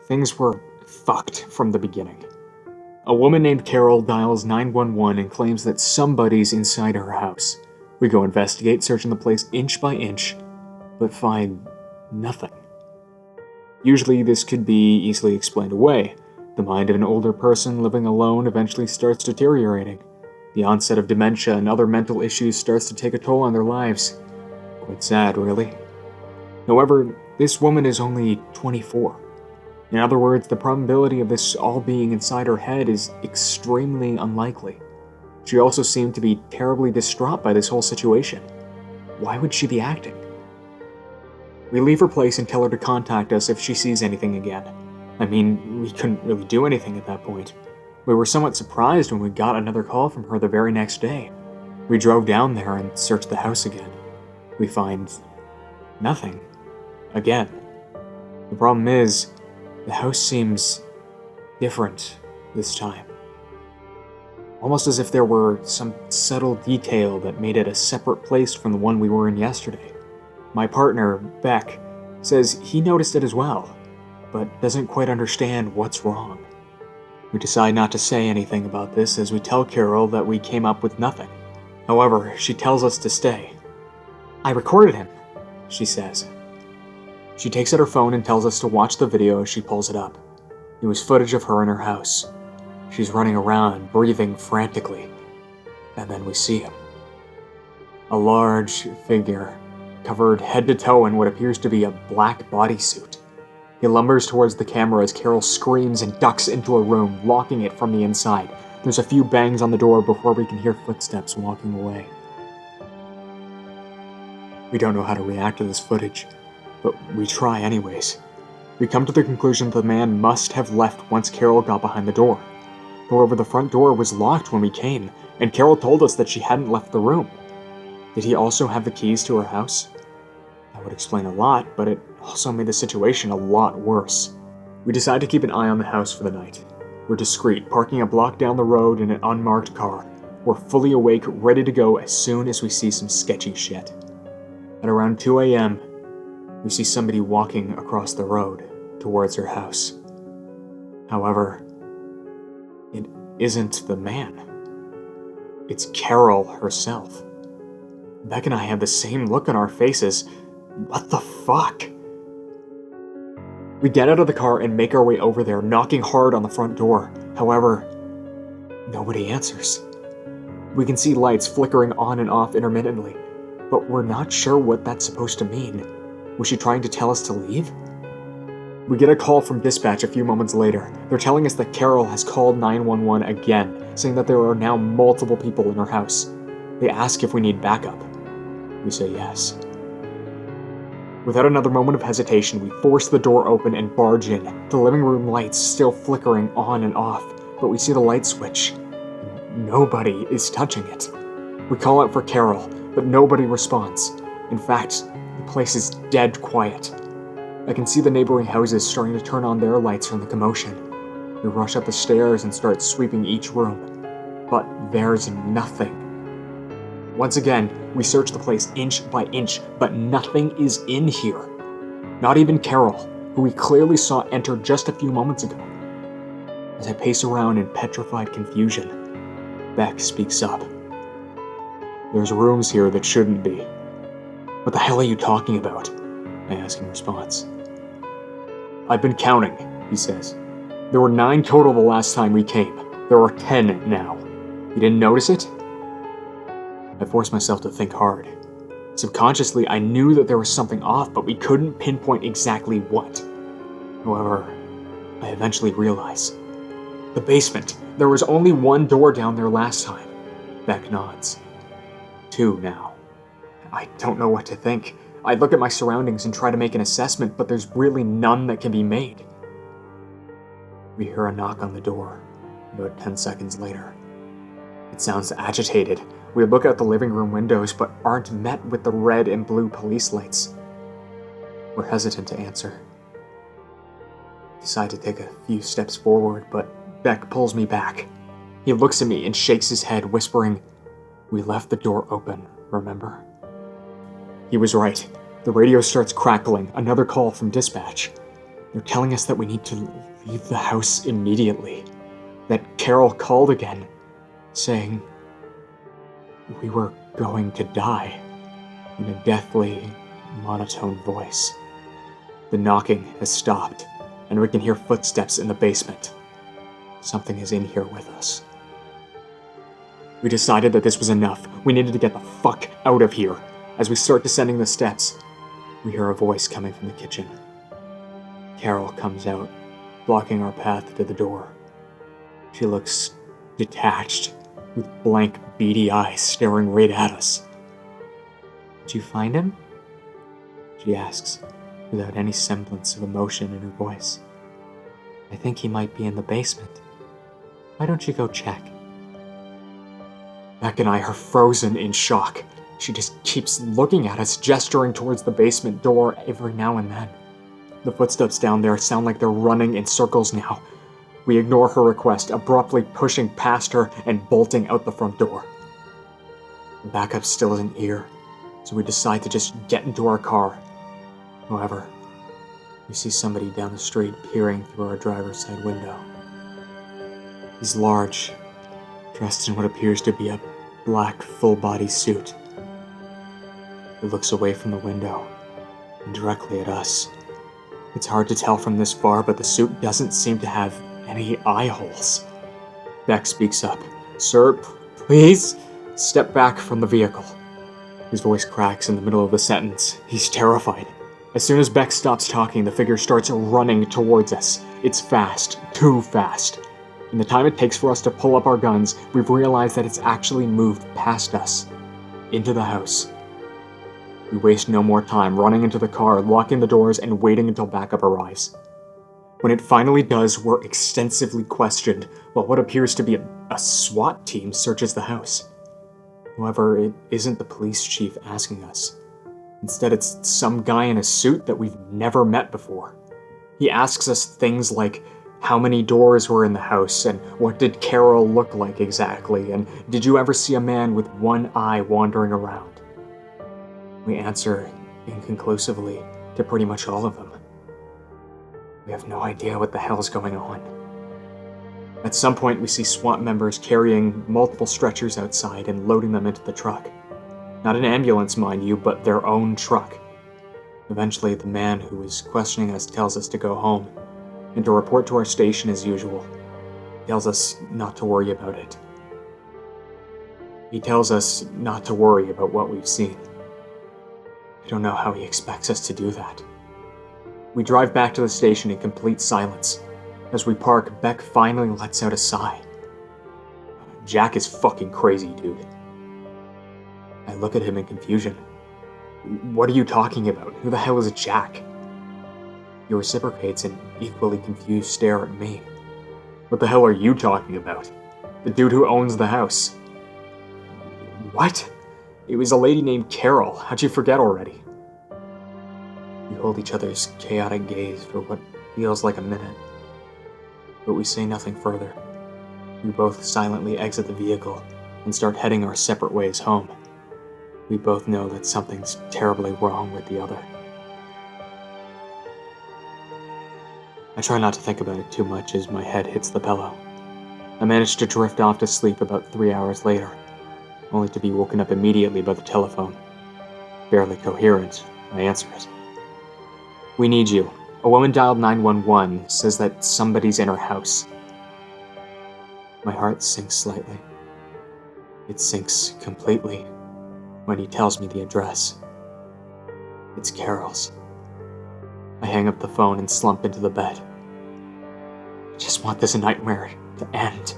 things were fucked from the beginning. A woman named Carol dials 911 and claims that somebody's inside her house. We go investigate, searching the place inch by inch, but find nothing. Usually this could be easily explained away. The mind of an older person living alone eventually starts deteriorating. The onset of dementia and other mental issues starts to take a toll on their lives. Quite sad, really. However, this woman is only 24. In other words, the probability of this all being inside her head is extremely unlikely. She also seemed to be terribly distraught by this whole situation. Why would she be acting? We leave her place and tell her to contact us if she sees anything again. I mean, we couldn't really do anything at that point. We were somewhat surprised when we got another call from her the very next day. We drove down there and searched the house again. We find nothing. Again. The problem is, the house seems different this time. Almost as if there were some subtle detail that made it a separate place from the one we were in yesterday. My partner, Beck, says he noticed it as well, but doesn't quite understand what's wrong. We decide not to say anything about this as we tell Carol that we came up with nothing. However, she tells us to stay. "I recorded him," she says. She takes out her phone and tells us to watch the video as she pulls it up. It was footage of her in her house. She's running around, breathing frantically. And then we see him. A large figure, covered head to toe in what appears to be a black bodysuit. He lumbers towards the camera as Carol screams and ducks into a room, locking it from the inside. There's a few bangs on the door before we can hear footsteps walking away. We don't know how to react to this footage, but we try anyways. We come to the conclusion that the man must have left once Carol got behind the door. However, the front door was locked when we came, and Carol told us that she hadn't left the room. Did he also have the keys to her house? That would explain a lot, but it also made the situation a lot worse. We decide to keep an eye on the house for the night. We're discreet, parking a block down the road in an unmarked car. We're fully awake, ready to go as soon as we see some sketchy shit. At around 2 a.m., we see somebody walking across the road towards her house. However, it isn't the man. It's Carol herself. Beck and I have the same look on our faces. What the fuck? We get out of the car and make our way over there, knocking hard on the front door. However, nobody answers. We can see lights flickering on and off intermittently, but we're not sure what that's supposed to mean. Was she trying to tell us to leave? We get a call from dispatch a few moments later. They're telling us that Carol has called 911 again, saying that there are now multiple people in her house. They ask if we need backup. We say yes. Without another moment of hesitation, we force the door open and barge in, the living room lights still flickering on and off, but we see the light switch. Nobody is touching it. We call out for Carol, but nobody responds. In fact, the place is dead quiet. I can see the neighboring houses starting to turn on their lights from the commotion. We rush up the stairs and start sweeping each room, but there's nothing. Once again, we search the place inch by inch, but nothing is in here. Not even Carol, who we clearly saw enter just a few moments ago. As I pace around in petrified confusion, Beck speaks up. "There's rooms here that shouldn't be." "What the hell are you talking about?" I ask in response. "I've been counting," he says. "There were 9 total the last time we came. There are 10 now. You didn't notice it?" I forced myself to think hard. Subconsciously, I knew that there was something off, but we couldn't pinpoint exactly what. However, I eventually realized. The basement. There was only one door down there last time. Beck nods. 2 now. I don't know what to think. I look at my surroundings and try to make an assessment, but there's really none that can be made. We hear a knock on the door, about 10 seconds later. It sounds agitated. We look out the living room windows, but aren't met with the red and blue police lights. We're hesitant to answer. Decide to take a few steps forward, but Beck pulls me back. He looks at me and shakes his head, whispering, "We left the door open, remember?" He was right. The radio starts crackling, another call from dispatch. They're telling us that we need to leave the house immediately. That Carol called again, saying we were going to die, in a deathly, monotone voice. The knocking has stopped, and we can hear footsteps in the basement. Something is in here with us. We decided that this was enough. We needed to get the fuck out of here. As we start descending the steps, we hear a voice coming from the kitchen. Carol comes out, blocking our path to the door. She looks detached, with blank, beady eyes staring right at us. "Did you find him?" she asks, without any semblance of emotion in her voice. "I think he might be in the basement. Why don't you go check?" Beck and I are frozen in shock. She just keeps looking at us, gesturing towards the basement door every now and then. The footsteps down there sound like they're running in circles now. We ignore her request, abruptly pushing past her and bolting out the front door. The backup still isn't here, so we decide to just get into our car. However, we see somebody down the street peering through our driver's side window. He's large, dressed in what appears to be a black full-body suit. He looks away from the window and directly at us. It's hard to tell from this far, but the suit doesn't seem to have any eye holes. Beck speaks up. "Sir, please step back from the vehicle." His voice cracks in the middle of the sentence. He's terrified. As soon as Beck stops talking, the figure starts running towards us. It's fast, too fast. In the time it takes for us to pull up our guns, we've realized that it's actually moved past us, into the house. We waste no more time running into the car, locking the doors, and waiting until backup arrives. When it finally does, we're extensively questioned, while what appears to be a SWAT team searches the house. However, it isn't the police chief asking us. Instead, it's some guy in a suit that we've never met before. He asks us things like, how many doors were in the house, and what did Carol look like exactly, and did you ever see a man with one eye wandering around? We answer inconclusively to pretty much all of them. We have no idea what the hell's going on. At some point, we see SWAT members carrying multiple stretchers outside and loading them into the truck. Not an ambulance, mind you, but their own truck. Eventually, the man who is questioning us tells us to go home, and to report to our station as usual. He tells us not to worry about it. He tells us not to worry about what we've seen. I don't know how he expects us to do that. We drive back to the station in complete silence. As we park, Beck finally lets out a sigh. "Jack is fucking crazy, dude." I look at him in confusion. "What are you talking about? Who the hell is Jack?" He reciprocates an equally confused stare at me. "What the hell are you talking about? The dude who owns the house." "What? It was a lady named Carol. How'd you forget already?" We hold each other's chaotic gaze for what feels like a minute, but we say nothing further. We both silently exit the vehicle and start heading our separate ways home. We both know that something's terribly wrong with the other. I try not to think about it too much as my head hits the pillow. I manage to drift off to sleep about 3 hours later, only to be woken up immediately by the telephone. Barely coherent, I answer it. "We need you. A woman dialed 911, says that somebody's in her house." My heart sinks slightly. It sinks completely when he tells me the address. It's Carol's. I hang up the phone and slump into the bed. I just want this nightmare to end.